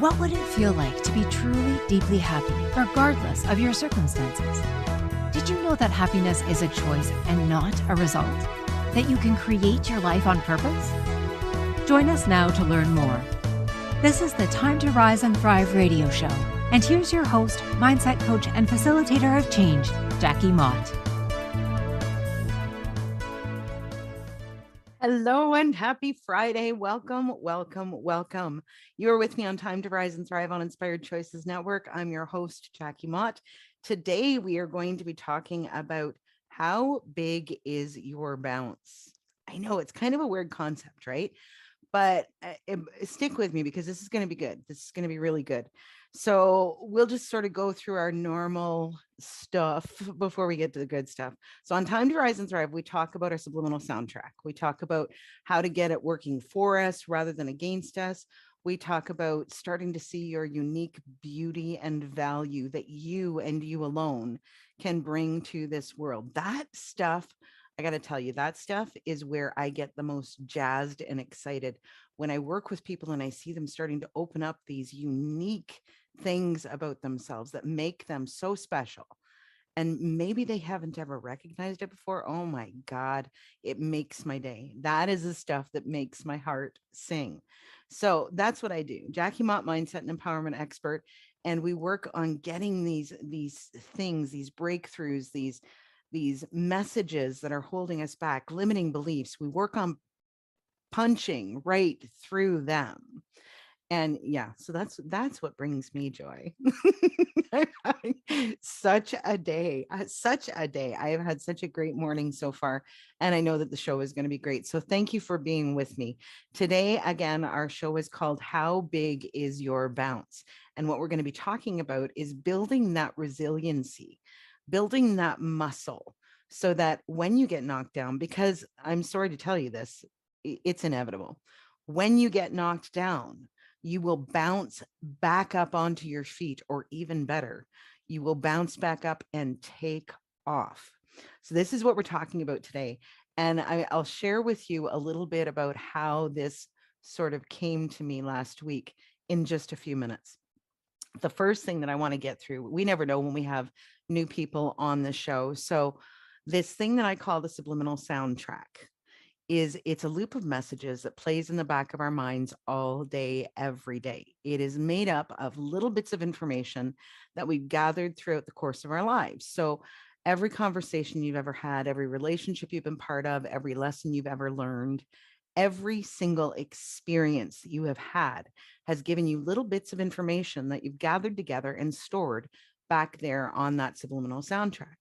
What would it feel like to be truly, deeply happy, regardless of your circumstances? Did you know that happiness is a choice and not a result? That you can create your life on purpose? Join us now to learn more. This is the Time to Rise and Thrive radio show. And here's your host, mindset coach, and facilitator of change, Jackie Mott. Hello and happy Friday. Welcome, welcome, welcome. You are with me on Time to Rise and Thrive on Inspired Choices Network. I'm your host, Jackie Mott. Today, we are going to be talking about how big is your bounce? I know it's kind of a weird concept, right? But stick with me because this is going to be good. This is going to be really good. So we'll just sort of go through our normal stuff before we get to the good stuff. So on Time to Rise and Thrive, we talk about our subliminal soundtrack. We talk about how to get it working for us rather than against us. We talk about starting to see your unique beauty and value that you and you alone can bring to this world. That stuff, I got to tell you, that stuff is where I get the most jazzed and excited when I work with people and I see them starting to open up these unique things about themselves that make them so special. And maybe they haven't ever recognized it before. Oh my God, it makes my day. That is the stuff that makes my heart sing. So that's what I do. Jackie Mott, mindset and empowerment expert. And we work on getting these things, these breakthroughs, these messages that are holding us back, limiting beliefs. We work on punching right through them. And yeah, so that's what brings me joy. I'm having such a day. I have had such a great morning so far, and I know that the show is going to be great. So thank you for being with me. Today, again, our show is called How Big is Your Bounce? And what we're going to be talking about is building that resiliency, building that muscle so that when you get knocked down, because I'm sorry to tell you this, it's inevitable. When you get knocked down, you will bounce back up onto your feet, or even better, you will bounce back up and take off. So this is what we're talking about today. And I'll share with you a little bit about how this sort of came to me last week in just a few minutes. The first thing that I want to get through, we never know when we have new people on the show. So this thing that I call the subliminal soundtrack, it's a loop of messages that plays in the back of our minds all day, every day. It is made up of little bits of information that we've gathered throughout the course of our lives. So every conversation you've ever had, every relationship you've been part of, every lesson you've ever learned, every single experience that you have had has given you little bits of information that you've gathered together and stored back there on that subliminal soundtrack.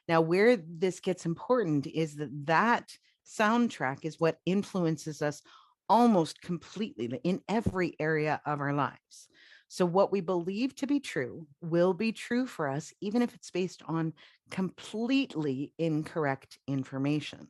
Now, where this gets important is that soundtrack is what influences us almost completely in every area of our lives. So what we believe to be true will be true for us, even if it's based on completely incorrect information.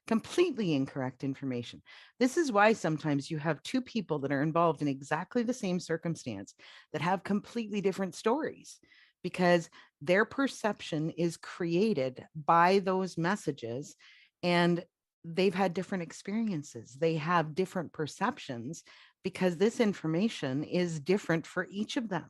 Completely incorrect information. This is why sometimes you have two people that are involved in exactly the same circumstance that have completely different stories, because their perception is created by those messages, and they've had different experiences. They have different perceptions because this information is different for each of them.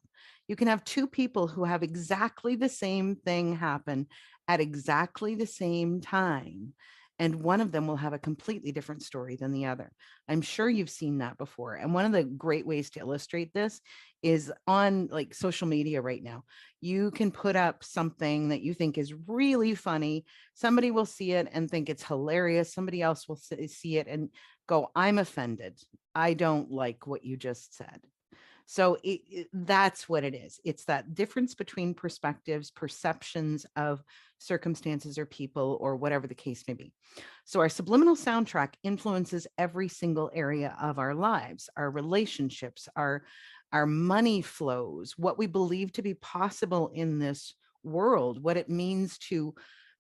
You can have two people who have exactly the same thing happen at exactly the same time, and one of them will have a completely different story than the other. I'm sure you've seen that before. And one of the great ways to illustrate this is on like social media right now. You can put up something that you think is really funny. Somebody will see it and think it's hilarious. Somebody else will see it and go, I'm offended. I don't like what you just said. So that's what it is. It's that difference between perspectives, perceptions of circumstances or people or whatever the case may be. So our subliminal soundtrack influences every single area of our lives, our relationships, our money flows, what we believe to be possible in this world, what it means to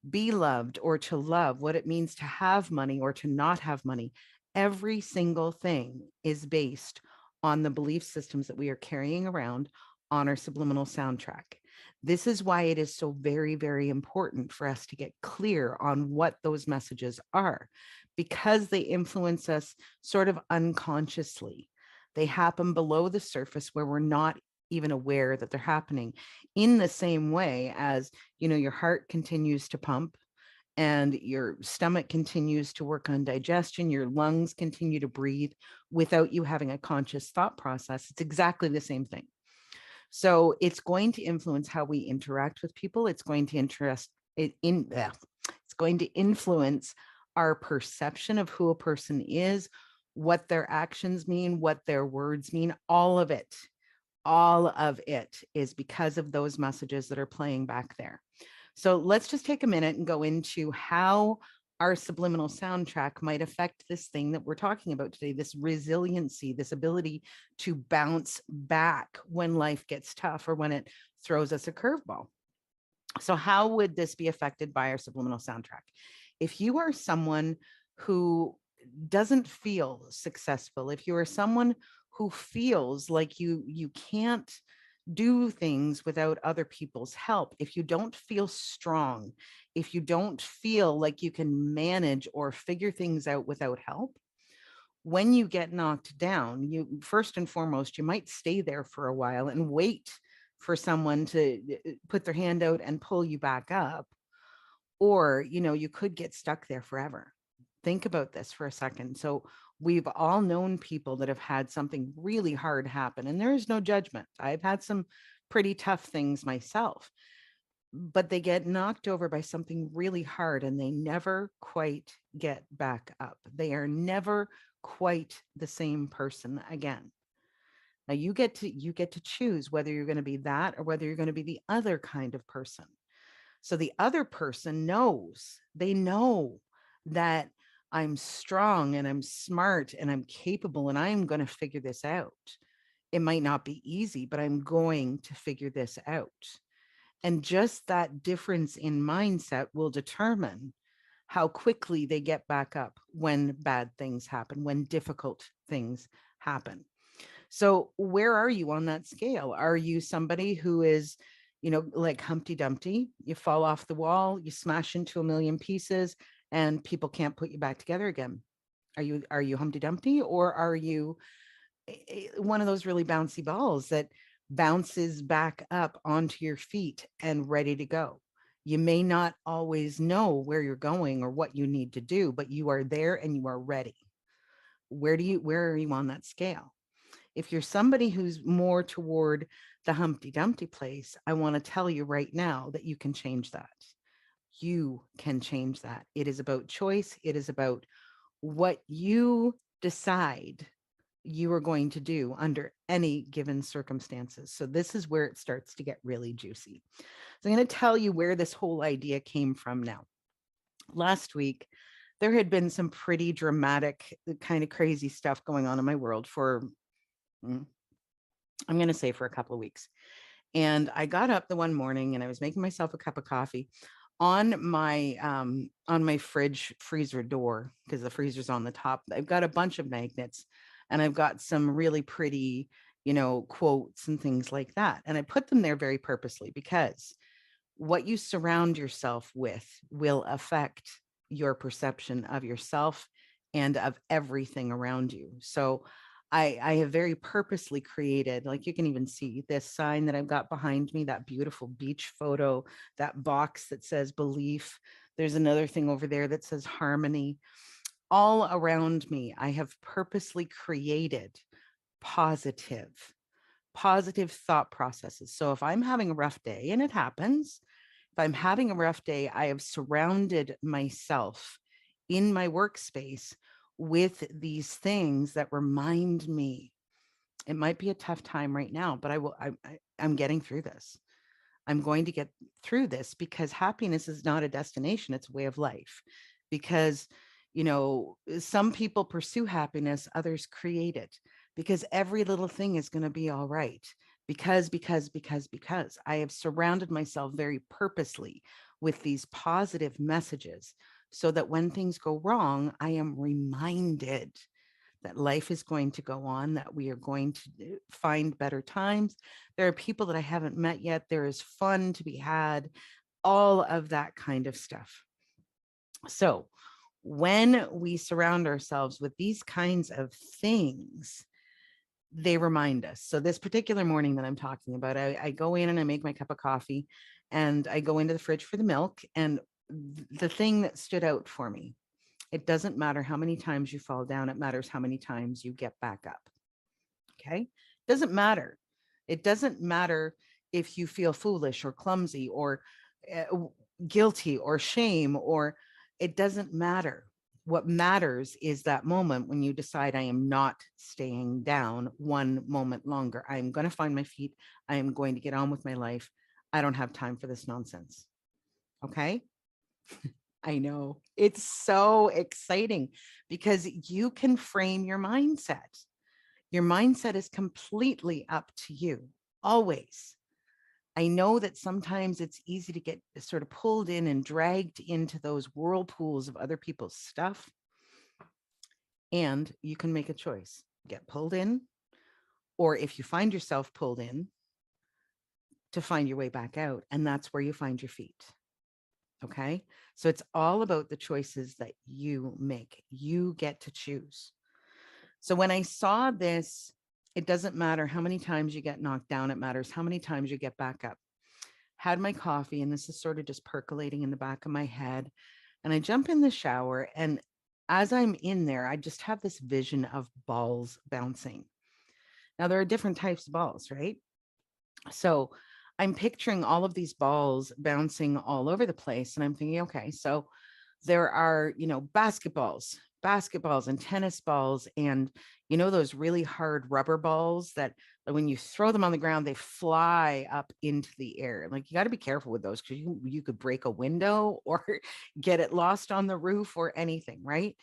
be loved or to love, what it means to have money or to not have money. Every single thing is based on the belief systems that we are carrying around on our subliminal soundtrack. This is why it is so very, very important for us to get clear on what those messages are, because they influence us sort of unconsciously. They happen below the surface where we're not even aware that they're happening, in the same way as, your heart continues to pump and your stomach continues to work on digestion, your lungs continue to breathe without you having a conscious thought process. It's exactly the same thing. So it's going to influence how we interact with people. It's going to it's going to influence our perception of who a person is, what their actions mean, what their words mean. All of it is because of those messages that are playing back there. So let's just take a minute and go into how our subliminal soundtrack might affect this thing that we're talking about today, this resiliency, this ability to bounce back when life gets tough or when it throws us a curveball. So how would this be affected by our subliminal soundtrack? If you are someone who doesn't feel successful, if you are someone who feels like you can't do things without other people's help, if you don't feel strong, if you don't feel like you can manage or figure things out without help, when you get knocked down, you first and foremost, you might stay there for a while and wait for someone to put their hand out and pull you back up. Or, you could get stuck there forever. Think about this for a second. So we've all known people that have had something really hard happen, and there is no judgment. I've had some pretty tough things myself, but they get knocked over by something really hard and they never quite get back up. They are never quite the same person again. Now you get to choose whether you're going to be that or whether you're going to be the other kind of person. So the other person they know that I'm strong and I'm smart and I'm capable and I'm going to figure this out. It might not be easy, but I'm going to figure this out. And just that difference in mindset will determine how quickly they get back up when bad things happen, when difficult things happen. So where are you on that scale? Are you somebody who is, like Humpty Dumpty? You fall off the wall, you smash into a million pieces, and people can't put you back together again. Are you Humpty Dumpty, or are you one of those really bouncy balls that bounces back up onto your feet and ready to go? You may not always know where you're going or what you need to do, but you are there and you are ready. Where are you on that scale? If you're somebody who's more toward the Humpty Dumpty place, I want to tell you right now that you can change that. You can change that. It is about choice. It is about what you decide you are going to do under any given circumstances. So this is where it starts to get really juicy. So I'm going to tell you where this whole idea came from now. Last week, there had been some pretty dramatic, kind of crazy stuff going on in my world for, I'm going to say, for a couple of weeks. And I got up the one morning and I was making myself a cup of coffee on my freezer door, because the freezer's on the top. I've got a bunch of magnets and I've got some really pretty, quotes and things like that. And I put them there very purposely because what you surround yourself with will affect your perception of yourself and of everything around you. So I have very purposely created, like you can even see this sign that I've got behind me, that beautiful beach photo, that box that says belief. There's another thing over there that says harmony. All around me, I have purposely created positive thought processes. So if I'm having a rough day, and it happens, if I'm having a rough day, I have surrounded myself in my workspace with these things that remind me it might be a tough time right now, but I'm getting through this. I'm going to get through this, because happiness is not a destination, it's a way of life. Because, some people pursue happiness, others create it, because every little thing is going to be all right. Because I have surrounded myself very purposely with these positive messages, so that when things go wrong, I am reminded that life is going to go on, that we are going to find better times. There are people that I haven't met yet. There is fun to be had, all of that kind of stuff. So when we surround ourselves with these kinds of things, they remind us. So this particular morning that I'm talking about, I go in and I make my cup of coffee and I go into the fridge for the milk. And the thing that stood out for me, it doesn't matter how many times you fall down, it matters how many times you get back up. Okay. Doesn't matter. It doesn't matter if you feel foolish or clumsy or uh, guilty or shame, or it doesn't matter. What matters is that moment when you decide, I am not staying down one moment longer. I am going to find my feet. I am going to get on with my life. I don't have time for this nonsense. Okay. I know it's so exciting because you can frame your mindset. Your mindset is completely up to you, always. I know that sometimes it's easy to get sort of pulled in and dragged into those whirlpools of other people's stuff. And you can make a choice, get pulled in, or if you find yourself pulled in, to find your way back out. And that's where you find your feet. Okay. So it's all about the choices that you make. You get to choose. So when I saw this, it doesn't matter how many times you get knocked down, it matters how many times you get back up. Had my coffee, and this is sort of just percolating in the back of my head. And I jump in the shower, and as I'm in there, I just have this vision of balls bouncing. Now, there are different types of balls, right? So I'm picturing all of these balls bouncing all over the place. And I'm thinking, okay, so there are, basketballs and tennis balls and, those really hard rubber balls that when you throw them on the ground, they fly up into the air. Like you got to be careful with those because you could break a window or get it lost on the roof or anything, right?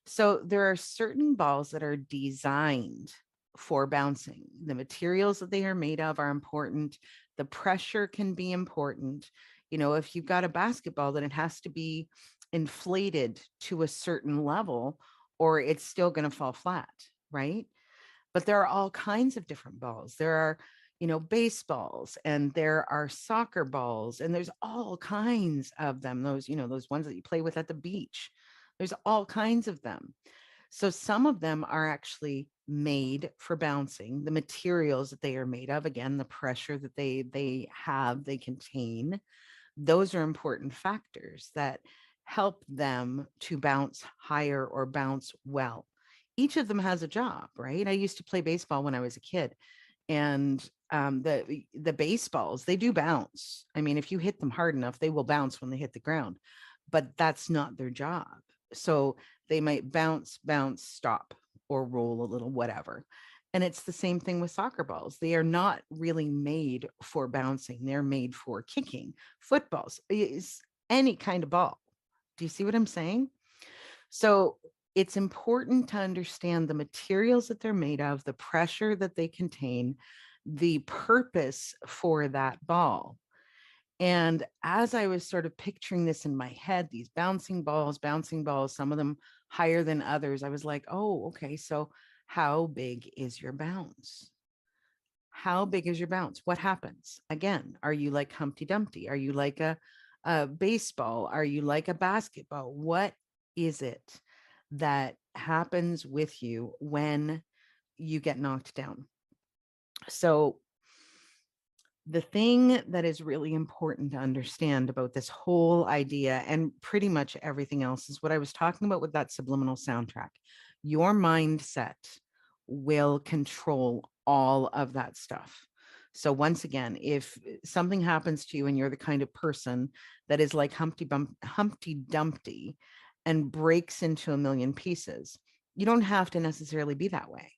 So there are certain balls that are designed for bouncing. The materials that they are made of are important. The pressure can be important. If you've got a basketball, then it has to be inflated to a certain level or it's still going to fall flat, right? But there are all kinds of different balls. There are, baseballs and there are soccer balls and there's all kinds of them. Those ones that you play with at the beach. There's all kinds of them. So some of them are actually made for bouncing. The materials that they are made of, again, the pressure that they contain, those are important factors that help them to bounce higher or bounce well. Each of them has a job, right? I used to play baseball when I was a kid, and the baseballs, they do bounce. I mean, if you hit them hard enough, they will bounce when they hit the ground, but that's not their job. So they might bounce, stop, or roll a little, whatever. And it's the same thing with soccer balls. They are not really made for bouncing. They're made for kicking. Footballs is any kind of ball. Do you see what I'm saying? So it's important to understand the materials that they're made of, the pressure that they contain, the purpose for that ball. And as I was sort of picturing this in my head, these bouncing balls, some of them higher than others, I was like, oh, okay, so how big is your bounce? How big is your bounce? What happens? Again, are you like Humpty Dumpty? Are you like a baseball? Are you like a basketball? What is it that happens with you when you get knocked down? So the thing that is really important to understand about this whole idea and pretty much everything else is what I was talking about with that subliminal soundtrack. Your mindset will control all of that stuff. So once again, if something happens to you and you're the kind of person that is like Humpty Dumpty and breaks into a million pieces, you don't have to necessarily be that way.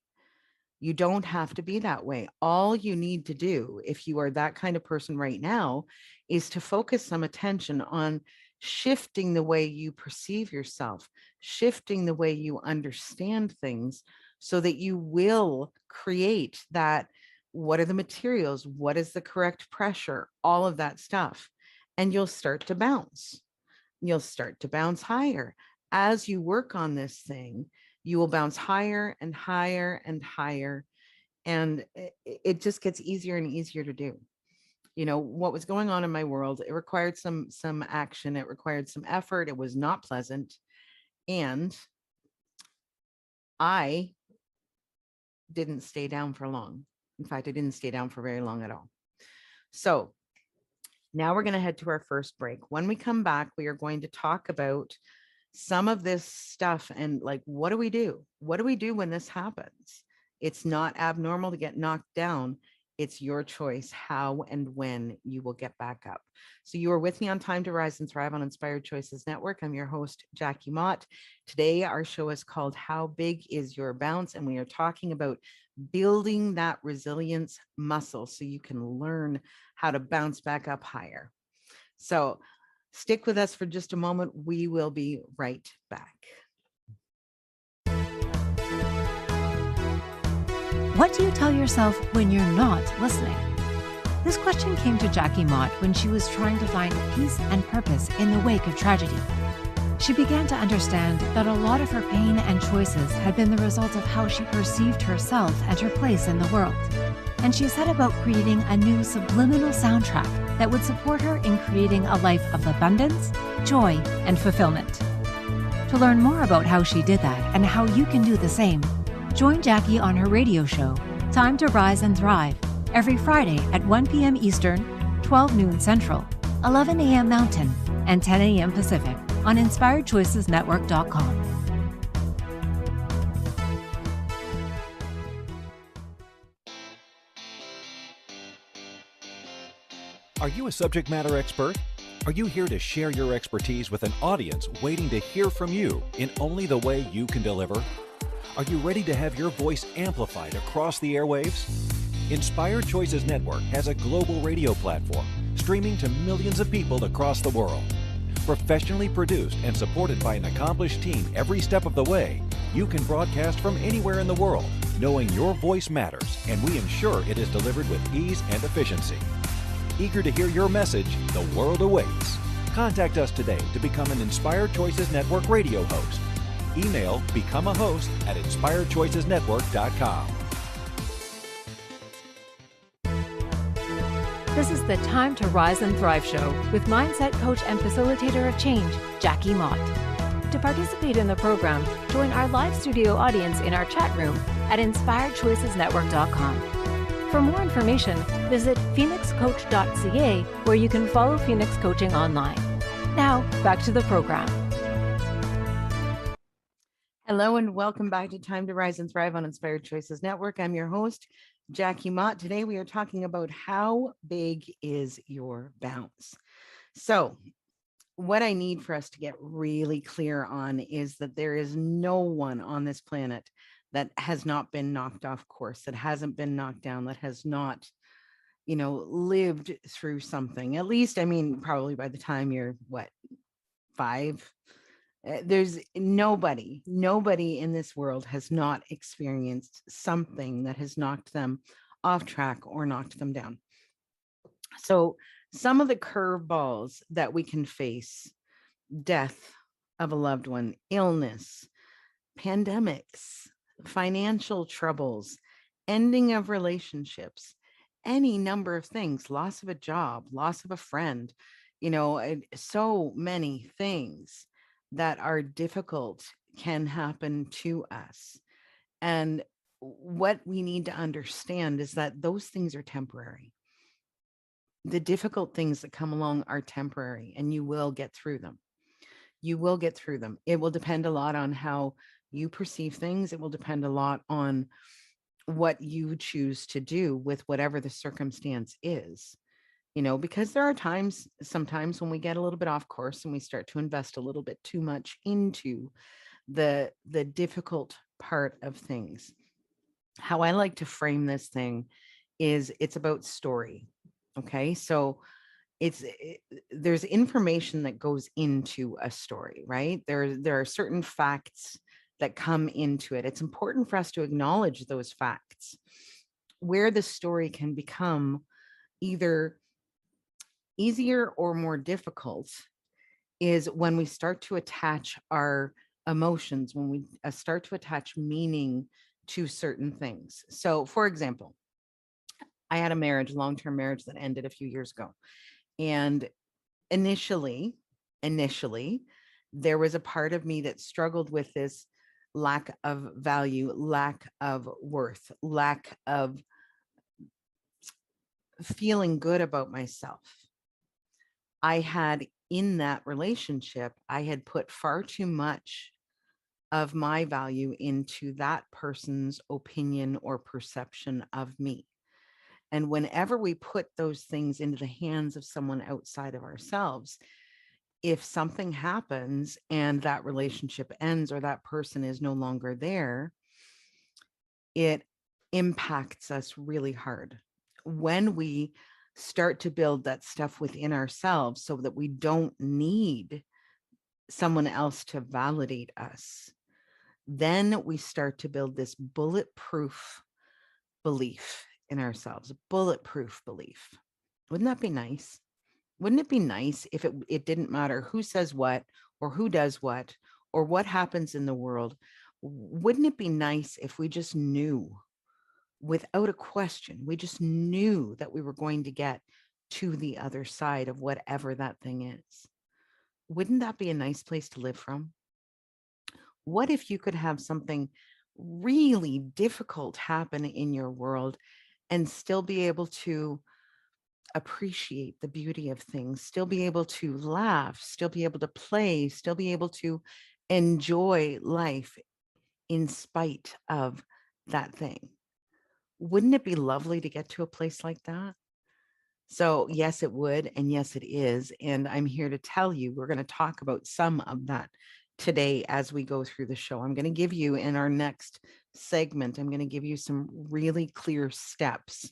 You don't have to be that way. All you need to do, if you are that kind of person right now, is to focus some attention on shifting the way you perceive yourself, shifting the way you understand things so that you will create that. What are the materials? What is the correct pressure? All of that stuff. And you'll start to bounce. You'll start to bounce higher. As you work on this thing, you will bounce higher and higher and higher. And it just gets easier and easier to do. What was going on in my world, it required some action. It required some effort. It was not pleasant. And I didn't stay down for long. In fact, I didn't stay down for very long at all. So now we're going to head to our first break. When we come back, we are going to talk about some of this stuff and like, what do we do? What do we do when this happens? It's not abnormal to get knocked down. It's your choice how and when you will get back up. So you are with me on Time to Rise and Thrive on Inspired Choices Network. I'm your host, Jackie Mott. Today, our show is called How Big is Your Bounce? And we are talking about building that resilience muscle so you can learn how to bounce back up higher. So stick with us for just a moment. We will be right back. What do you tell yourself when you're not listening? This question came to Jackie Mott when she was trying to find peace and purpose in the wake of tragedy. She began to understand that a lot of her pain and choices had been the result of how she perceived herself and her place in the world. And she set about creating a new subliminal soundtrack that would support her in creating a life of abundance, joy, and fulfillment. To learn more about how she did that and how you can do the same, join Jackie on her radio show, Time to Rise and Thrive, every Friday at 1 p.m. Eastern, 12 noon Central, 11 a.m. Mountain, and 10 a.m. Pacific on InspiredChoicesNetwork.com. Are you a subject matter expert? Are you here to share your expertise with an audience waiting to hear from you in only the way you can deliver? Are you ready to have your voice amplified across the airwaves? Inspired Choices Network has a global radio platform streaming to millions of people across the world. Professionally produced and supported by an accomplished team every step of the way, you can broadcast from anywhere in the world, knowing your voice matters, and we ensure it is delivered with ease and efficiency. Eager to hear your message, the world awaits. Contact us today to become an Inspired Choices Network radio host. Email become a host at inspiredchoicesnetwork.com. This is the Time to Rise and Thrive show with mindset coach and facilitator of change, Jackie Mott. To participate in the program, join our live studio audience in our chat room at inspiredchoicesnetwork.com. For more information, visit phoenixcoach.ca, where you can follow Phoenix Coaching online. Now, back to the program. Hello and welcome back to Time to Rise and Thrive on Inspired Choices Network. I'm your host, Jackie Mott. Today we are talking about how big is your bounce. So what I need for us to get really clear on is that there is no one on this planet that has not been knocked off course, that hasn't been knocked down, that has not, lived through something. At least, probably by the time you're 5, there's nobody in this world has not experienced something that has knocked them off track or knocked them down. So some of the curveballs that we can face: death of a loved one, illness, pandemics, financial troubles, ending of relationships, any number of things, loss of a job, loss of a friend, so many things that are difficult can happen to us. And what we need to understand is that those things are temporary. The difficult things that come along are temporary, and you will get through them. You will get through them. It will depend a lot on how you perceive things. It will depend a lot on what you choose to do with whatever the circumstance is. Because there are sometimes when we get a little bit off course and we start to invest a little bit too much into the difficult part of things. How I like to frame this thing is it's about story. Okay. So there's information that goes into a story, right? There are certain facts that come into it. It's important for us to acknowledge those facts. Where the story can become either easier or more difficult is when we start to attach our emotions, when we start to attach meaning to certain things. So, for example, I had a long-term marriage that ended a few years ago. And initially, there was a part of me that struggled with this lack of value, lack of worth, lack of feeling good about myself. I had in that relationship, I had put far too much of my value into that person's opinion or perception of me. And whenever we put those things into the hands of someone outside of ourselves, if something happens and that relationship ends or that person is no longer there, it impacts us really hard. When we start to build that stuff within ourselves so that we don't need someone else to validate us, then we start to build this bulletproof belief in ourselves, a bulletproof belief. Wouldn't that be nice? Wouldn't it be nice if it didn't matter who says what or who does what or what happens in the world? Wouldn't it be nice if we just knew without a question, we just knew that we were going to get to the other side of whatever that thing is? Wouldn't that be a nice place to live from? What if you could have something really difficult happen in your world and still be able to appreciate the beauty of things, still be able to laugh, still be able to play, still be able to enjoy life in spite of that thing? Wouldn't it be lovely to get to a place like that? So yes, it would. And yes, it is. And I'm here to tell you, we're going to talk about some of that today as we go through the show. I'm going to give you in our next segment, I'm going to give you some really clear steps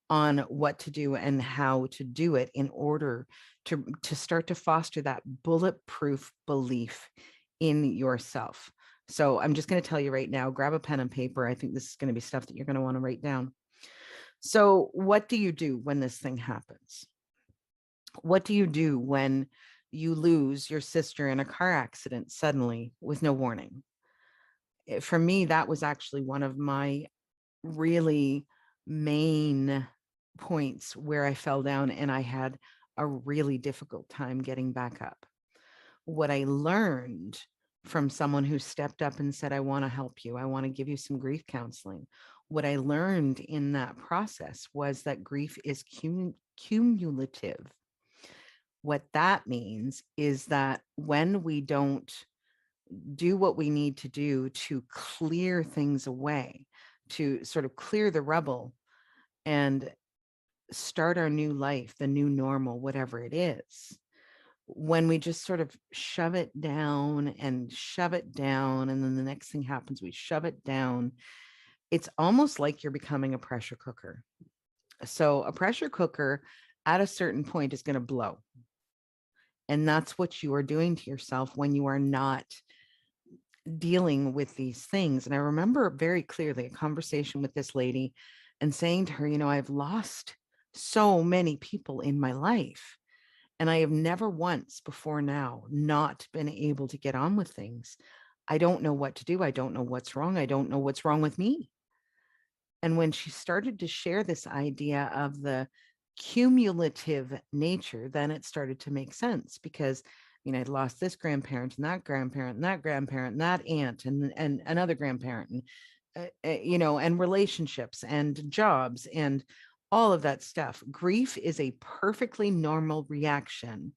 on what to do and how to do it in order to start to foster that bulletproof belief in yourself. So I'm just going to tell you right now, grab a pen and paper. I think this is going to be stuff that you're going to want to write down. So what do you do when this thing happens? What do you do when you lose your sister in a car accident suddenly with no warning? For me, that was actually one of my really main points where I fell down and I had a really difficult time getting back up. What I learned from someone who stepped up and said, I want to help you, I want to give you some grief counseling. What I learned in that process was that grief is cumulative. What that means is that when we don't do what we need to do to clear things away, to sort of clear the rubble and start our new life, the new normal, whatever it is, when we just sort of shove it down and shove it down, and then the next thing happens, we shove it down, it's almost like you're becoming a pressure cooker. So a pressure cooker at a certain point is going to blow. And that's what you are doing to yourself when you are not dealing with these things. And I remember very clearly a conversation with this lady and saying to her, you know, I've lost so many people in my life. And I have never once before now not been able to get on with things. I don't know what to do. I don't know what's wrong. I don't know what's wrong with me. And when she started to share this idea of the cumulative nature, then it started to make sense because, you know, I'd lost this grandparent and that grandparent and that grandparent and that aunt and another grandparent and, you know, and relationships and jobs and all of that stuff. Grief is a perfectly normal reaction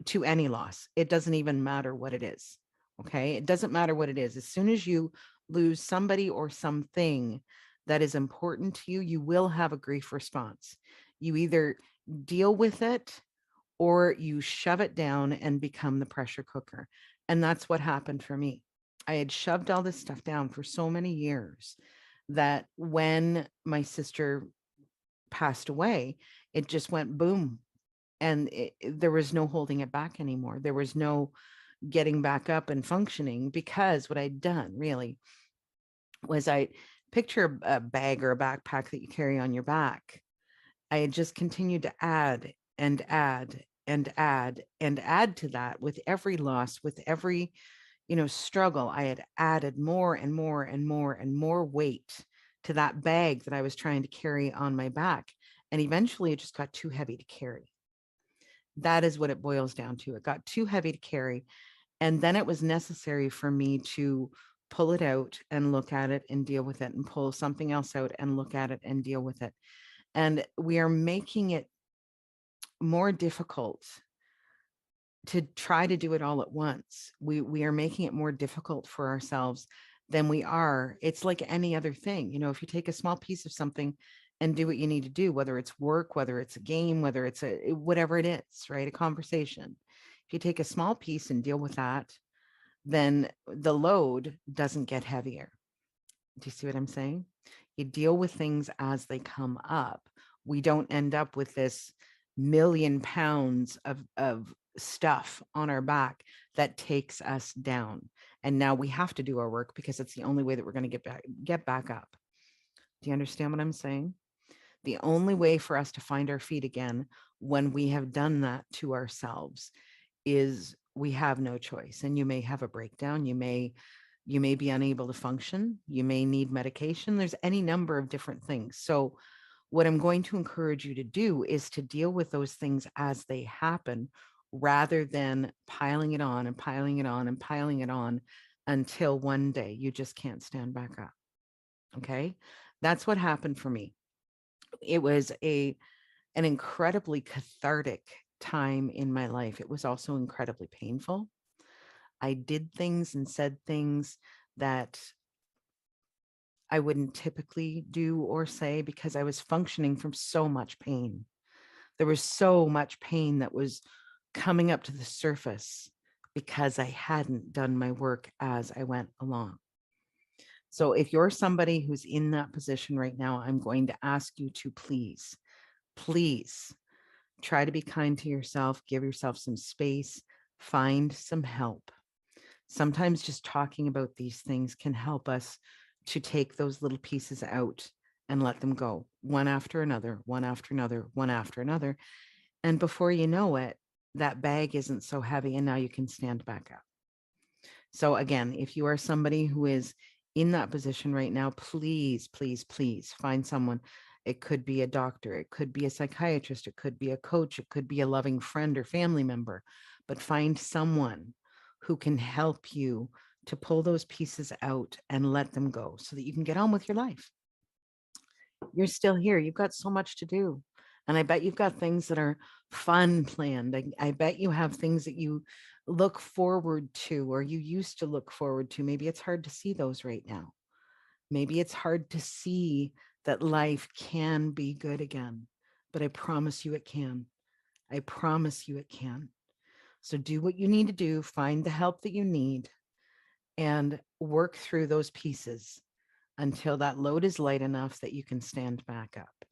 to any loss. It doesn't even matter what it is. Okay. It doesn't matter what it is. As soon as you lose somebody or something that is important to you, you will have a grief response. You either deal with it or you shove it down and become the pressure cooker. And that's what happened for me. I had shoved all this stuff down for so many years that when my sister passed away, it just went boom. And there was no holding it back anymore. There was no getting back up and functioning because what I'd done really was I picture a bag or a backpack that you carry on your back. I had just continued to add and add and add and add to that with every loss, with every, you know, struggle. I had added more and more and more and more weight to that bag that I was trying to carry on my back. And eventually it just got too heavy to carry. That is what it boils down to. It got too heavy to carry. And then it was necessary for me to pull it out and look at it and deal with it, and pull something else out and look at it and deal with it. And we are making it more difficult to try to do it all at once. We are making it more difficult for ourselves than we are. It's like any other thing. If you take a small piece of something and do what you need to do, whether it's work, whether it's a game, whether it's whatever it is, right? A conversation. If you take a small piece and deal with that, then the load doesn't get heavier. Do you see what I'm saying? You deal with things as they come up. We don't end up with this 1,000,000 pounds of stuff on our back that takes us down. And now we have to do our work because it's the only way that we're going to get back up. Do you understand what I'm saying? The only way for us to find our feet again when we have done that to ourselves is we have no choice. And you may have a breakdown. You may be unable to function. You may need medication. There's any number of different things. So what I'm going to encourage you to do is to deal with those things as they happen, rather than piling it on and piling it on and piling it on until one day you just can't stand back up. Okay. That's what happened for me. It was an incredibly cathartic time in my life. It was also incredibly painful. I did things and said things that I wouldn't typically do or say because I was functioning from so much pain. There was so much pain that was coming up to the surface because I hadn't done my work as I went along. So if you're somebody who's in that position right now, I'm going to ask you to please try to be kind to yourself, give yourself some space, find some help. Sometimes just talking about these things can help us to take those little pieces out and let them go, one after another, one after another, one after another. And before you know it, that bag isn't so heavy and now you can stand back up. So again, if you are somebody who is in that position right now, please find someone. It could be a doctor, it could be a psychiatrist, it could be a coach, it could be a loving friend or family member, but find someone who can help you to pull those pieces out and let them go so that you can get on with your life. You're still here. You've got so much to do. And I bet you've got things that are fun planned. I bet you have things that you look forward to or you used to look forward to. Maybe it's hard to see those right now. Maybe it's hard to see that life can be good again, but I promise you it can. I promise you it can. So do what you need to do, find the help that you need, and work through those pieces until that load is light enough that you can stand back up.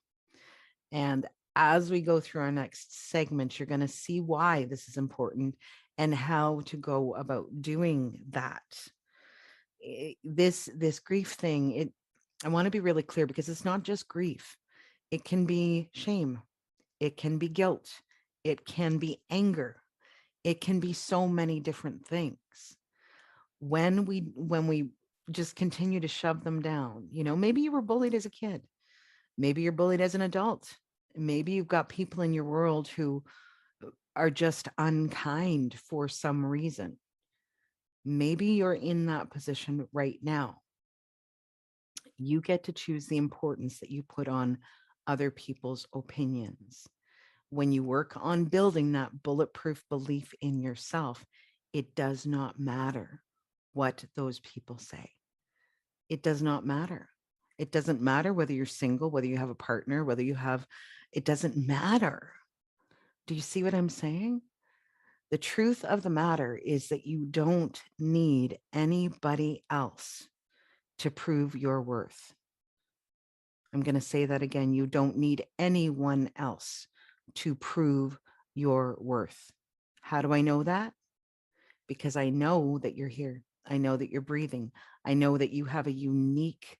And as we go through our next segment, you're going to see why this is important and how to go about doing that. This grief thing, I want to be really clear because it's not just grief. It can be shame. It can be guilt. It can be anger. It can be so many different things. When we just continue to shove them down, maybe you were bullied as a kid. Maybe you're bullied as an adult. Maybe you've got people in your world who are just unkind for some reason. Maybe you're in that position right now. You get to choose the importance that you put on other people's opinions. When you work on building that bulletproof belief in yourself, it does not matter what those people say. It does not matter. It doesn't matter whether you're single, whether you have a partner, it doesn't matter. Do you see what I'm saying? The truth of the matter is that you don't need anybody else to prove your worth. I'm going to say that again. You don't need anyone else to prove your worth. How do I know that? Because I know that you're here. I know that you're breathing. I know that you have a unique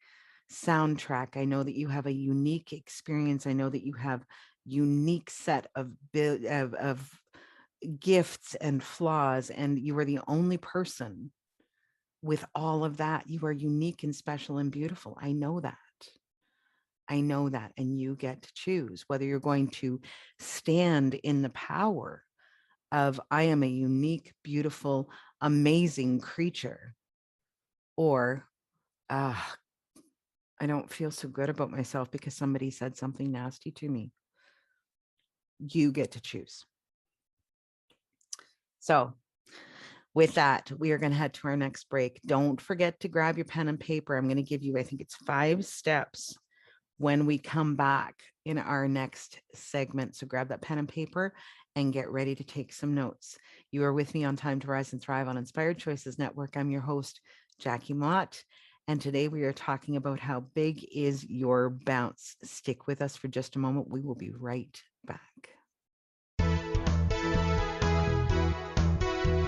soundtrack. I know that you have a unique experience. I know that you have unique set of gifts and flaws, and you are the only person with all of that. You are unique and special and beautiful. I know that. I know that. And you get to choose whether you're going to stand in the power of I am a unique, beautiful, amazing creature, or I don't feel so good about myself because somebody said something nasty to me. You get to choose. So with that, we are going to head to our next break. Don't forget to grab your pen and paper. I'm going to give you, I think it's 5 steps when we come back in our next segment. So grab that pen and paper and get ready to take some notes. You are with me on Time to Rise and Thrive on Inspired Choices Network. I'm your host, Jackie Mott. And today we are talking about how big is your bounce. Stick with us for just a moment. We will be right back.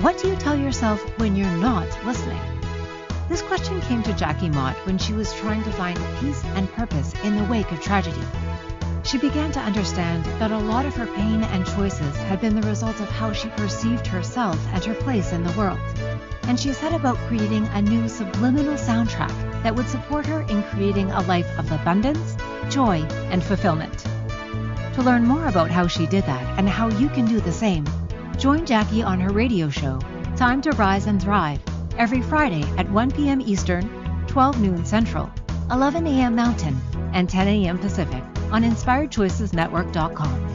What do you tell yourself when you're not listening? This question came to Jackie Mott when she was trying to find peace and purpose in the wake of tragedy. She began to understand that a lot of her pain and choices had been the result of how she perceived herself and her place in the world. And she set about creating a new subliminal soundtrack that would support her in creating a life of abundance, joy, and fulfillment. To learn more about how she did that and how you can do the same, join Jackie on her radio show, Time to Rise and Thrive, every Friday at 1 p.m. Eastern, 12 noon Central, 11 a.m. Mountain, and 10 a.m. Pacific on InspiredChoicesNetwork.com.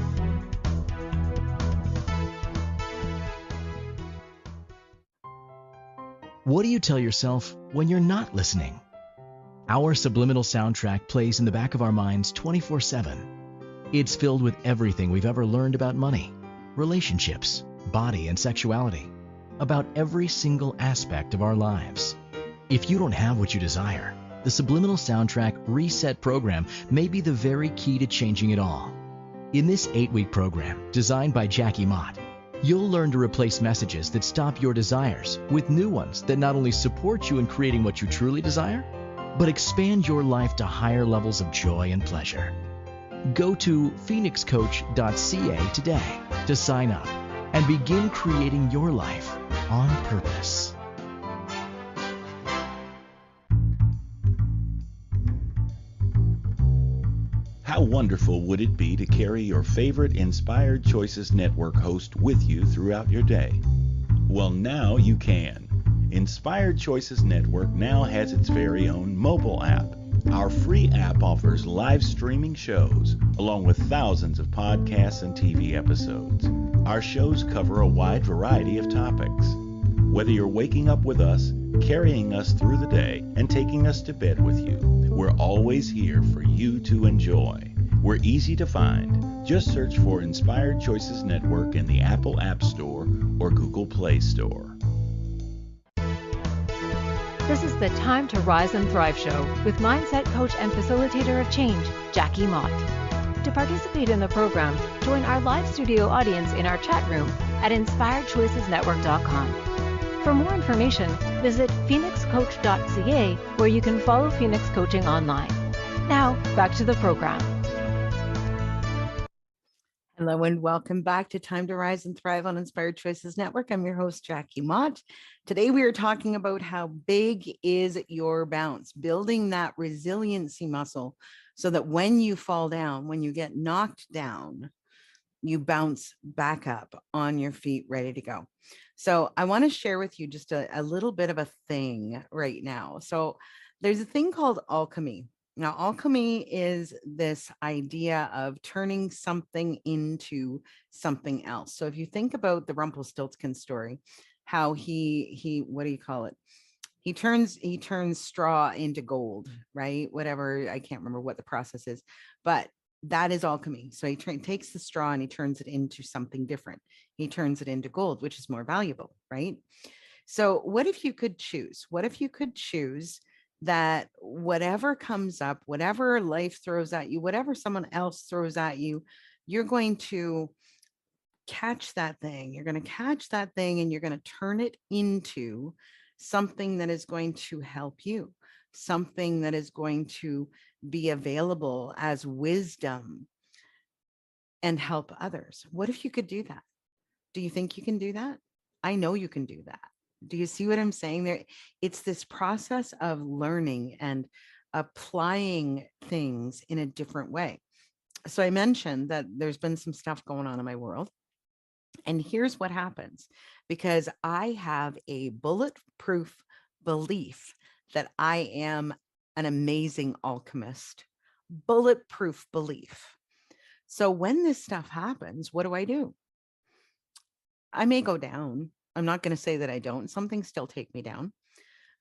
What do you tell yourself when you're not listening? Our subliminal soundtrack plays in the back of our minds 24/7. It's filled with everything we've ever learned about money, relationships, body, and sexuality, about every single aspect of our lives. If you don't have what you desire, the Subliminal Soundtrack Reset program may be the very key to changing it all. In this 8-week program, designed by Jackie Mott, you'll learn to replace messages that stop your desires with new ones that not only support you in creating what you truly desire, but expand your life to higher levels of joy and pleasure. Go to phoenixcoach.ca today to sign up and begin creating your life on purpose. How wonderful would it be to carry your favorite Inspired Choices Network host with you throughout your day? Well, now you can. Inspired Choices Network now has its very own mobile app. Our free app offers live streaming shows, along with thousands of podcasts and TV episodes. Our shows cover a wide variety of topics. Whether you're waking up with us, carrying us through the day, and taking us to bed with you, we're always here for you to enjoy. We're easy to find. Just search for Inspired Choices Network in the Apple App Store or Google Play Store. This is the Time to Rise and Thrive show with mindset coach and facilitator of change, Jackie Mott. To participate in the program, join our live studio audience in our chat room at InspiredChoicesNetwork.com. For more information, visit phoenixcoach.ca, where you can follow Phoenix Coaching online. Now, back to the program. Hello and welcome back to Time to Rise and Thrive on Inspired Choices Network. I'm your host, Jackie Mott. Today we are talking about how big is your bounce, building that resiliency muscle so that when you fall down, when you get knocked down, you bounce back up on your feet, ready to go. So I want to share with you just a little bit of a thing right now. So there's a thing called alchemy. Now, alchemy is this idea of turning something into something else. So if you think about the Rumpelstiltskin story, how he what do you call it? He turns straw into gold, right? Whatever, I can't remember what the process is, but that is alchemy. So he takes the straw and he turns it into something different. He turns it into gold, which is more valuable, right? So what if you could choose? What if you could choose that whatever comes up, whatever life throws at you, whatever someone else throws at you, you're going to catch that thing. You're going to catch that thing and you're going to turn it into something that is going to help you, something that is going to be available as wisdom and help others. What if you could do that? Do you think you can do that? I know you can do that. Do you see what I'm saying there? It's this process of learning and applying things in a different way. So I mentioned that there's been some stuff going on in my world. And here's what happens, because I have a bulletproof belief that I am an amazing alchemist. Bulletproof belief. So when this stuff happens, what do? I may go down. I'm not going to say that I don't. Some things still take me down.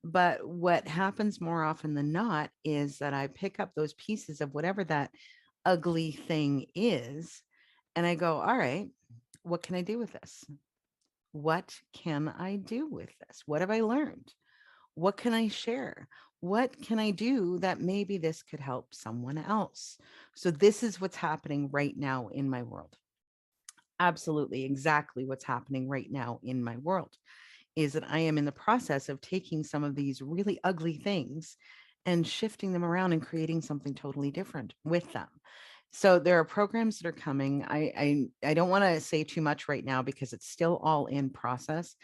But what happens more often than not is that I pick up those pieces of whatever that ugly thing is, and I go, all right, what can I do with this? What can I do with this? What have I learned? What can I share? What can I do that maybe this could help someone else? So, this is what's happening right now in my world. Absolutely, exactly what's happening right now in my world is that I am in the process of taking some of these really ugly things and shifting them around and creating something totally different with them. So there are programs that are coming. I don't want to say too much right now because it's still all in process,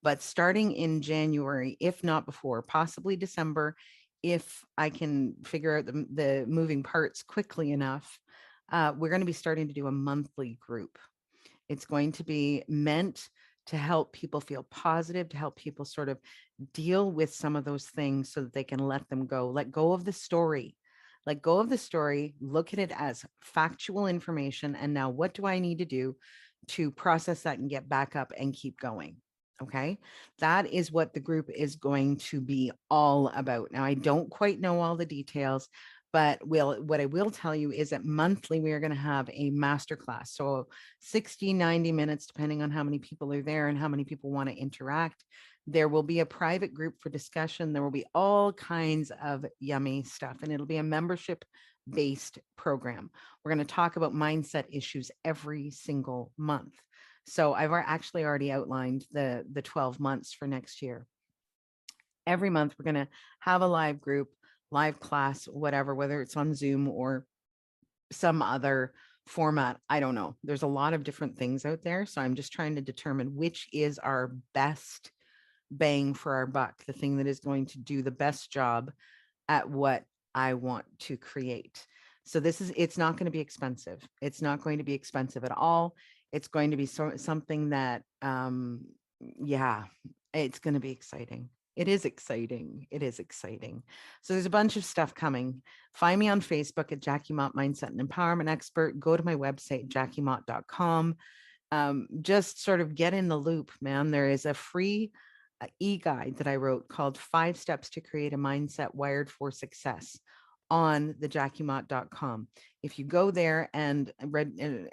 but starting in January, if not before, possibly December, if I can figure out the moving parts quickly enough, we're going to be starting to do a monthly group. It's going to be meant to help people feel positive, to help people sort of deal with some of those things so that they can let them go, let go of the story, let go of the story, look at it as factual information. And now what do I need to do to process that and get back up and keep going? Okay. That is what the group is going to be all about. Now, I don't quite know all the details, but what I will tell you is that monthly we are going to have a masterclass. So 60, 90 minutes, depending on how many people are there and how many people want to interact. There will be a private group for discussion. There will be all kinds of yummy stuff, and it'll be a membership based program. We're going to talk about mindset issues every single month. So I've actually already outlined the 12 months for next year. Every month we're going to have a live group, live class, whatever, whether it's on Zoom or some other format. I don't know. There's a lot of different things out there. So I'm just trying to determine which is our best bang for our buck, the thing that is going to do the best job at what I want to create. So it's not going to be expensive. It's not going to be expensive at all. It's going to be something that, yeah, it's going to be exciting. It is exciting. It is exciting. So there's a bunch of stuff coming. Find me on Facebook at Jackie Mott, Mindset and Empowerment Expert. Go to my website, jackiemott.com. Just sort of get in the loop, man. There is a free e-guide that I wrote called 5 Steps to Create a Mindset Wired for Success on the jackiemott.com. If you go there and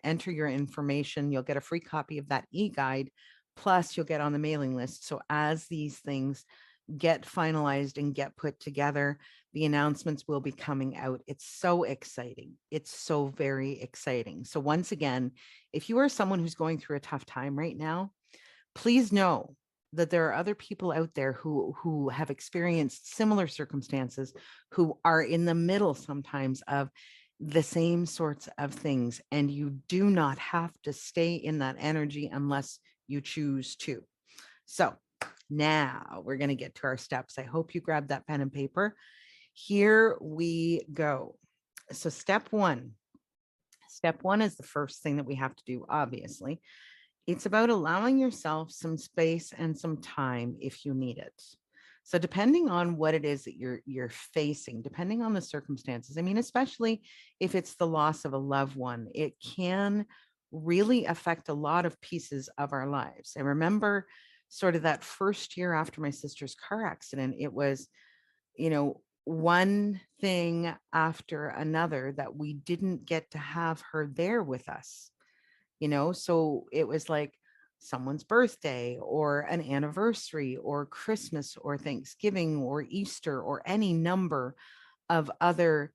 enter your information, you'll get a free copy of that e-guide. Plus, you'll get on the mailing list. So as these things get finalized and get put together, the announcements will be coming out. It's so exciting. It's so very exciting. So once again, if you are someone who's going through a tough time right now, please know that there are other people out there who have experienced similar circumstances, who are in the middle sometimes of the same sorts of things. And you do not have to stay in that energy unless you choose to. So now we're going to get to our steps. I hope you grabbed that pen and paper. Here we go. So step one is the first thing that we have to do, obviously. It's about allowing yourself some space and some time if you need it. So depending on what it is that you're facing, depending on the circumstances, I mean, especially if it's the loss of a loved one, it can really affect a lot of pieces of our lives. I remember sort of that first year after my sister's car accident, it was, one thing after another that we didn't get to have her there with us. So it was like someone's birthday or an anniversary or Christmas or Thanksgiving or Easter or any number of other,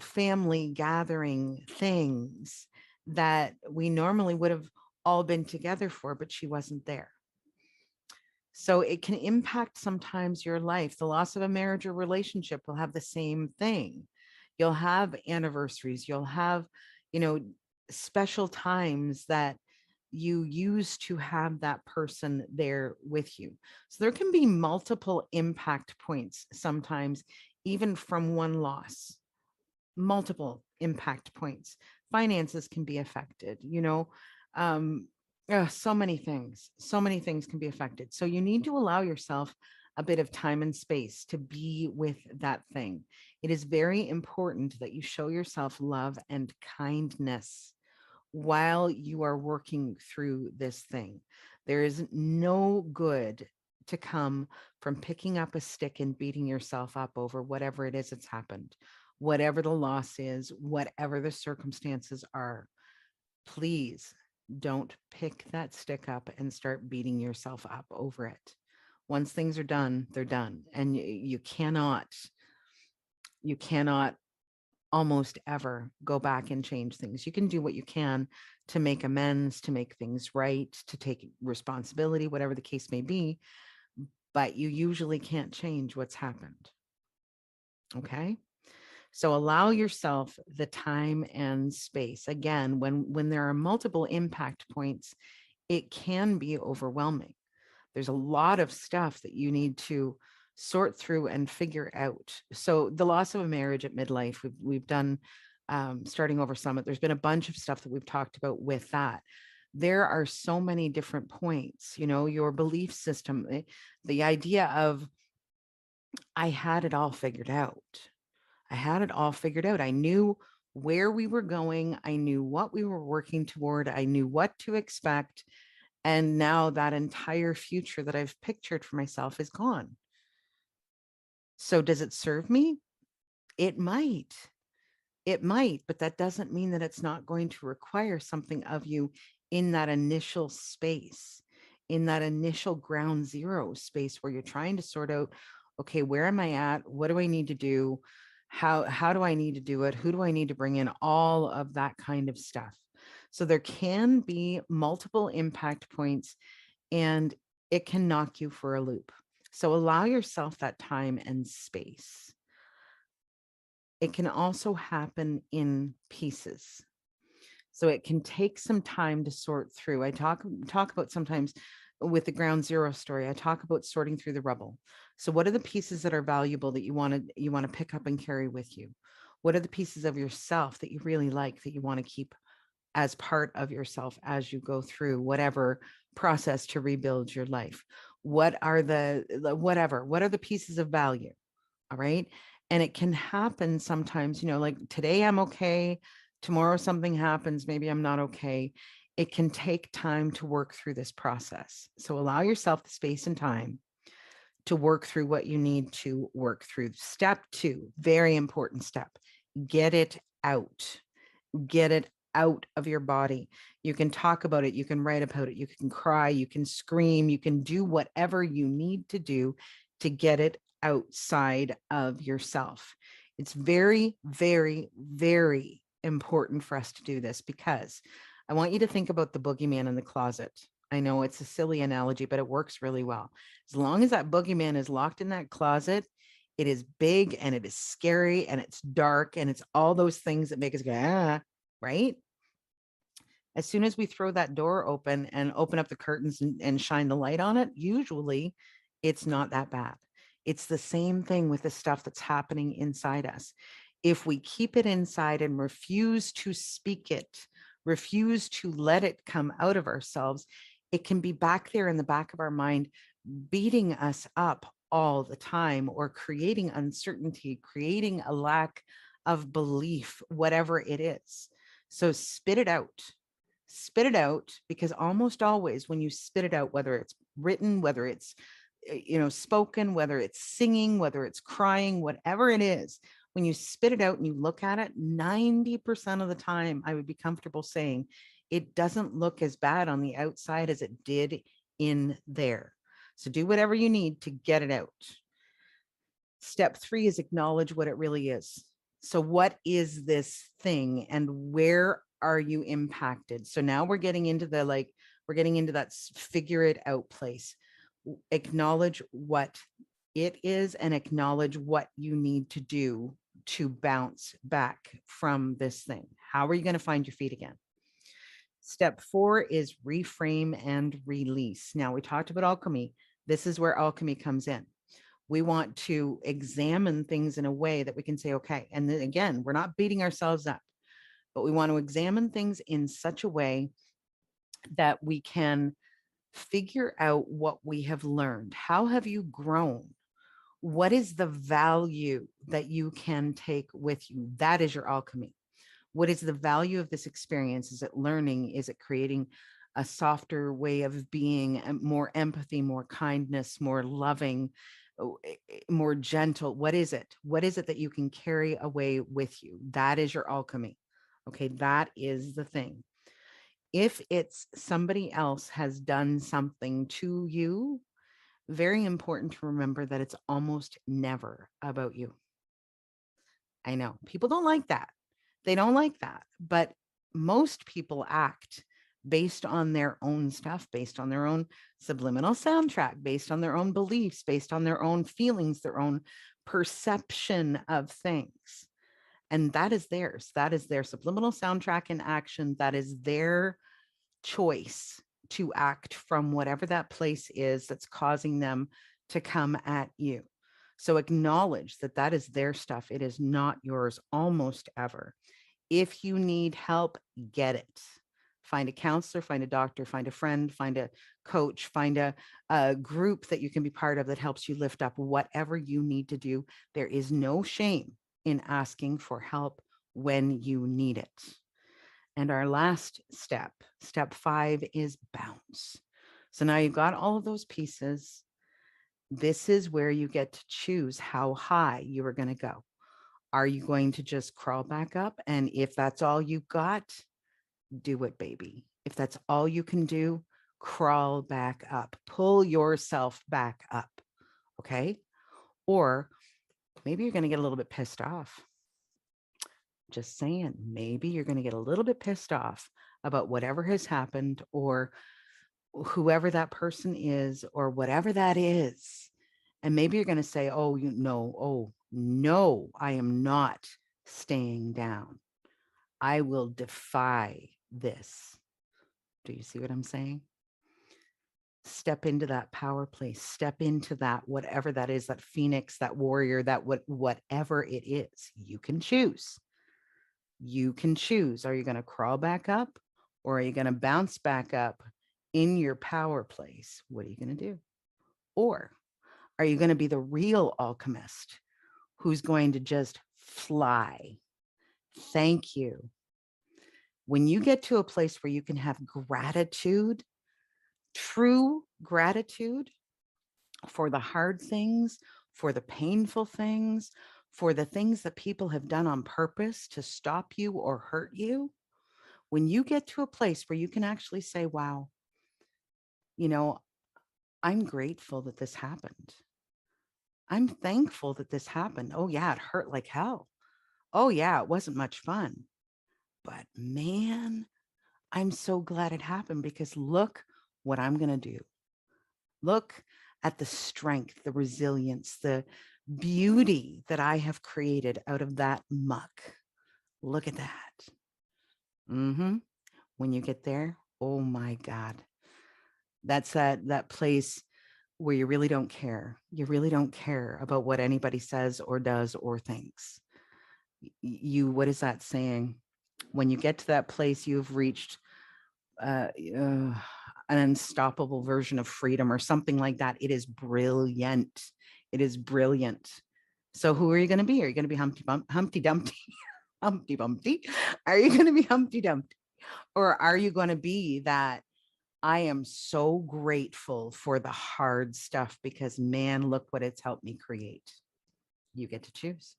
family gathering things that we normally would have all been together for, but she wasn't there. So it can impact sometimes your life. The loss of a marriage or relationship will have the same thing. You'll have anniversaries, you'll have, special times that you use to have that person there with you. So there can be multiple impact points sometimes, even from one loss, multiple impact points. Finances can be affected, so many things can be affected. So you need to allow yourself a bit of time and space to be with that thing. It is very important that you show yourself love and kindness while you are working through this thing. There is no good to come from picking up a stick and beating yourself up over whatever it is that's happened, whatever the loss is, whatever the circumstances are. Please don't pick that stick up and start beating yourself up over it. Once things are done, they're done. And you cannot almost ever go back and change things. You can do what you can to make amends, to make things right, to take responsibility, whatever the case may be, but you usually can't change what's happened. Okay? So allow yourself the time and space. Again, when there are multiple impact points, it can be overwhelming. There's a lot of stuff that you need to sort through and figure out. So the loss of a marriage at midlife, we've done starting over summit. There's been a bunch of stuff that we've talked about with that. There are so many different points, your belief system, the idea of, I had it all figured out. I had it all figured out. I knew where we were going. I knew what we were working toward. I knew what to expect. And now that entire future that I've pictured for myself is gone. So does it serve me? It might. It might, but that doesn't mean that it's not going to require something of you in that initial space, in that initial ground zero space where you're trying to sort out, okay, where am I at? What do I need to do? How do I need to do it? Who do I need to bring in? All of that kind of stuff. So there can be multiple impact points and it can knock you for a loop. So allow yourself that time and space. It can also happen in pieces. So it can take some time to sort through. I talk about sometimes with the ground zero story, I talk about sorting through the rubble. So what are the pieces that are valuable that you want to pick up and carry with you? What are the pieces of yourself that you really like that you want to keep as part of yourself as you go through whatever process to rebuild your life? What are what are the pieces of value? All right. And it can happen sometimes, like today I'm okay. Tomorrow something happens. Maybe I'm not okay. It can take time to work through this process. So allow yourself the space and time to work through what you need to work through. Step 2, very important step. Get it out. Get it out of your body. You can talk about it. You can write about it. You can cry. You can scream. You can do whatever you need to do to get it outside of yourself. It's very, very, very important for us to do this because I want you to think about the boogeyman in the closet. I know it's a silly analogy, but it works really well. As long as that boogeyman is locked in that closet, it is big and it is scary and it's dark and it's all those things that make us go, right? As soon as we throw that door open and open up the curtains and shine the light on it, usually it's not that bad. It's the same thing with the stuff that's happening inside us. If we keep it inside and refuse to speak it, refuse to let it come out of ourselves, it can be back there in the back of our mind, beating us up all the time or creating uncertainty, creating a lack of belief, whatever it is. So spit it out. Spit it out, because almost always when you spit it out, whether it's written, whether it's spoken, whether it's singing, whether it's crying, whatever it is, when you spit it out and you look at it, 90% of the time, I would be comfortable saying it doesn't look as bad on the outside as it did in there. So do whatever you need to get it out. Step 3 is acknowledge what it really is. So what is this thing and where are you impacted? So now we're getting into that figure it out place. Acknowledge what it is and acknowledge what you need to do to bounce back from this thing. How are you going to find your feet again? Step 4 is reframe and release. Now we talked about alchemy. This is where alchemy comes in. We want to examine things in a way that we can say, okay, and then again, we're not beating ourselves up, but we want to examine things in such a way that we can figure out what we have learned. How have you grown? What is the value that you can take with you? That is your alchemy. What is the value of this experience? Is it learning? Is it creating a softer way of being, more empathy, more kindness, more loving, more gentle? What is it? What is it that you can carry away with you? That is your alchemy. Okay, that is the thing. If it's somebody else has done something to you, very important to remember that it's almost never about you. I know people don't like that. They don't like that, but most people act based on their own stuff, based on their own subliminal soundtrack, based on their own beliefs, based on their own feelings, their own perception of things. And that is theirs. That is their subliminal soundtrack in action. That is their choice to act from whatever that place is that's causing them to come at you. So acknowledge that that is their stuff. It is not yours almost ever. If you need help, get it. Find a counselor, find a doctor, find a friend, find a coach, find a group that you can be part of that helps you lift up whatever you need to do. There is no shame in asking for help when you need it. And our last step, step 5, is bounce. So now you've got all of those pieces. This is where you get to choose how high you are going to go. Are you going to just crawl back up? And if that's all you've got, do it, baby. If that's all you can do, crawl back up. Pull yourself back up. Okay? Or maybe you're going to get a little bit pissed off. Just saying, maybe you're going to get a little bit pissed off about whatever has happened, or whoever that person is, or whatever that is. And maybe you're going to say, oh, no, I am not staying down. I will defy this. Do you see what I'm saying? Step into that power place, step into that, whatever that is, that phoenix, that warrior, that whatever it is, you can choose. You can choose. Are you going to crawl back up, or are you going to bounce back up in your power place? What are you going to do? Or are you going to be the real alchemist who's going to just fly? Thank you. When you get to a place where you can have gratitude, true gratitude for the hard things, for the painful things, for the things that people have done on purpose to stop you or hurt you, when you get to a place where you can actually say, wow, I'm grateful that this happened. I'm thankful that this happened. Oh yeah, it hurt like hell. Oh yeah, it wasn't much fun. But man, I'm so glad it happened, because look what I'm going to do. Look at the strength, the resilience, the beauty that I have created out of that muck. Look at that. When you get there, oh my God, that's that place where you really don't care. You really don't care about what anybody says or does or thinks. What is that saying? When you get to that place, you've reached an unstoppable version of freedom or something like that. It is brilliant. It is brilliant. So who are you going to be? Are you going to be Humpty Dumpty? Humpty Bumpty? Are you going to be Humpty Dumpty? Or are you going to be that I am so grateful for the hard stuff, because man, look what it's helped me create? You get to choose.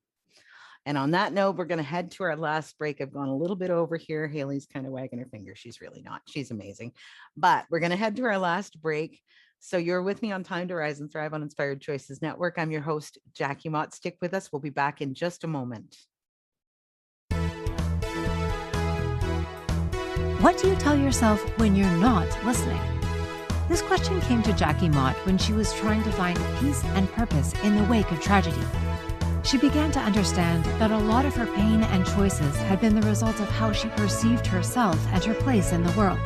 And on that note, we're going to head to our last break. I've gone a little bit over here. Haley's kind of wagging her finger. She's really not. She's amazing. But we're going to head to our last break. So you're with me on Time to Rise and Thrive on Inspired Choices Network. I'm your host, Jackie Mott. Stick with us. We'll be back in just a moment. What do you tell yourself when you're not listening? This question came to Jackie Mott when she was trying to find peace and purpose in the wake of tragedy. She began to understand that a lot of her pain and choices had been the result of how she perceived herself and her place in the world.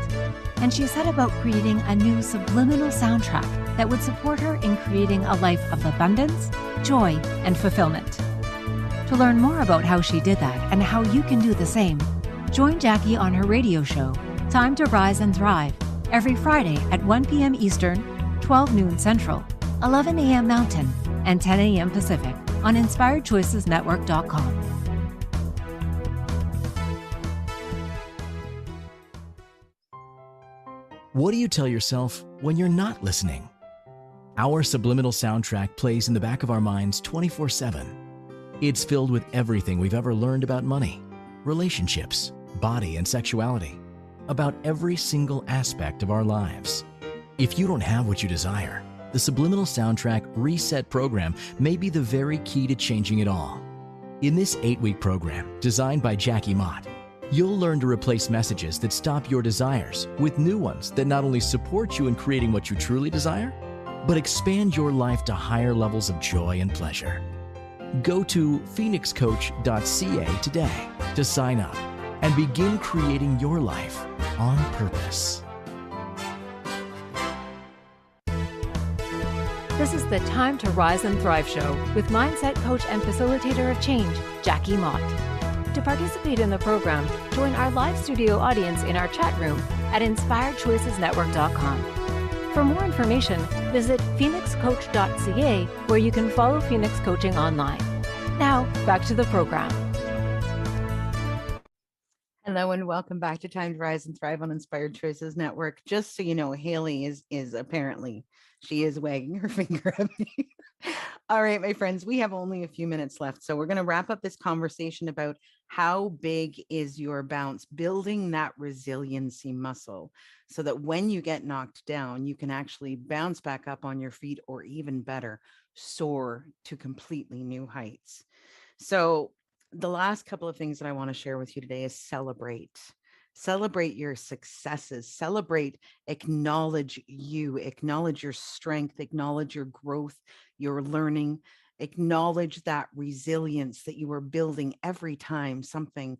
And she set about creating a new subliminal soundtrack that would support her in creating a life of abundance, joy, and fulfillment. To learn more about how she did that and how you can do the same, join Jackie on her radio show, Time to Rise and Thrive, every Friday at 1 p.m. Eastern, 12 noon Central, 11 a.m. Mountain, and 10 a.m. Pacific on InspiredChoicesNetwork.com. What do you tell yourself when you're not listening? Our subliminal soundtrack plays in the back of our minds 24/7. It's filled with everything we've ever learned about money, relationships, body, and sexuality, about every single aspect of our lives. If you don't have what you desire, the Subliminal Soundtrack Reset program may be the very key to changing it all. In this 8-week program, designed by Jackie Mott, you'll learn to replace messages that stop your desires with new ones that not only support you in creating what you truly desire, but expand your life to higher levels of joy and pleasure. Go to phoenixcoach.ca today to sign up and begin creating your life on purpose. This is the Time to Rise and Thrive show with mindset coach and facilitator of change, Jackie Mott. To participate in the program, join our live studio audience in our chat room at InspiredChoicesNetwork.com. For more information, visit phoenixcoach.ca, where you can follow Phoenix Coaching online. Now, back to the program. Hello and welcome back to Time to Rise and Thrive on Inspired Choices Network. Just so you know, Haley is apparently, she is wagging her finger at me. All right, my friends, we have only a few minutes left. So we're going to wrap up this conversation about how big is your bounce, building that resiliency muscle so that when you get knocked down, you can actually bounce back up on your feet, or even better, soar to completely new heights. So the last couple of things that I want to share with you today is celebrate your successes, acknowledge your strength, acknowledge your growth, your learning, acknowledge that resilience that you are building every time something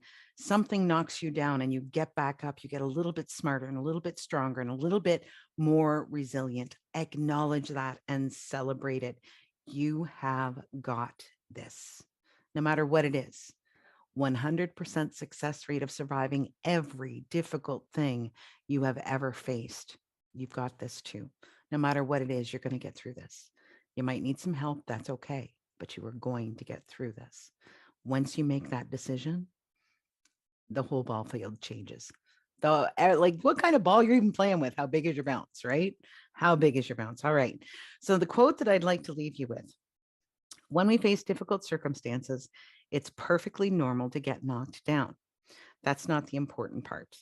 knocks you down and you get back up, you get a little bit smarter and a little bit stronger and a little bit more resilient. Acknowledge that and celebrate it. You have got this, no matter what it is. 100% success rate of surviving every difficult thing you have ever faced. You've got this too. No matter what it is, you're going to get through this. You might need some help. That's okay. But you are going to get through this. Once you make that decision, the whole ball field changes. Like what kind of ball you're even playing with? How big is your bounce, right? How big is your bounce? All right. So the quote that I'd like to leave you with: when we face difficult circumstances, it's perfectly normal to get knocked down. That's not the important part.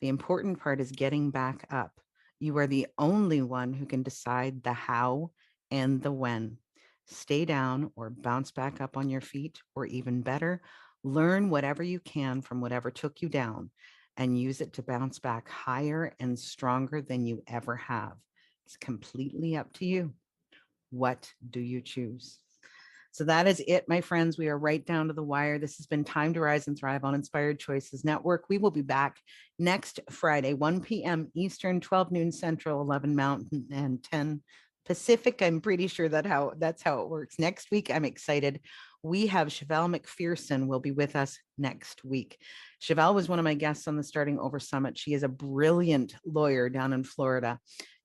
The important part is getting back up. You are the only one who can decide the how and the when. Stay down or bounce back up on your feet, or even better, learn whatever you can from whatever took you down and use it to bounce back higher and stronger than you ever have. It's completely up to you. What do you choose? So that is it, my friends. We are right down to the wire. This has been Time to Rise and Thrive on Inspired Choices Network. We will be back next Friday, 1 p.m. Eastern, 12 noon Central, 11 Mountain, and 10 Pacific. I'm pretty sure that's how it works. Next week, I'm excited. We have Chevelle McPherson will be with us next week. Chevelle was one of my guests on the Starting Over Summit. She is a brilliant lawyer down in Florida,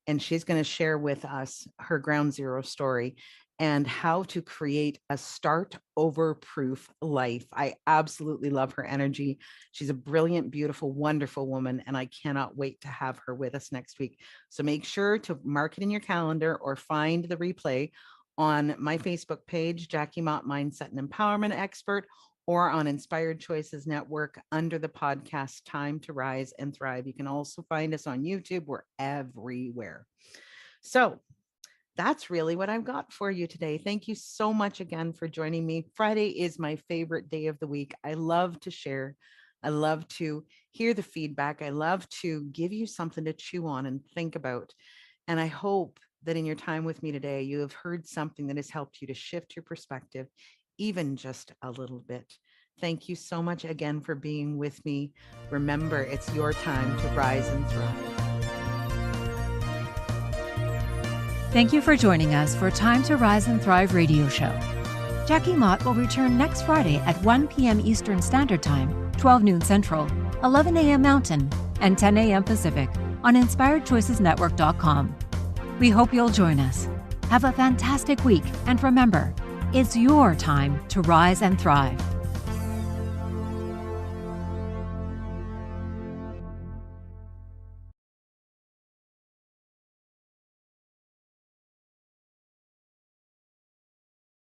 and she's going to share with us her ground zero story and how to create a start over proof life. I absolutely love her energy. She's a brilliant, beautiful, wonderful woman, and I cannot wait to have her with us next week. So make sure to mark it in your calendar or find the replay on my Facebook page, Jackie Mott, Mindset and Empowerment Expert, or on Inspired Choices Network under the podcast Time to Rise and Thrive. You can also find us on YouTube. We're everywhere. So that's really what I've got for you today. Thank you so much again for joining me. Friday is my favorite day of the week. I love to share. I love to hear the feedback. I love to give you something to chew on and think about. And I hope that in your time with me today, you have heard something that has helped you to shift your perspective, even just a little bit. Thank you so much again for being with me. Remember, it's your time to rise and thrive. Thank you for joining us for Time to Rise and Thrive radio show. Jackie Mott will return next Friday at 1 p.m. Eastern Standard Time, 12 noon Central, 11 a.m. Mountain, and 10 a.m. Pacific on inspiredchoicesnetwork.com. We hope you'll join us. Have a fantastic week, and remember, it's your time to rise and thrive.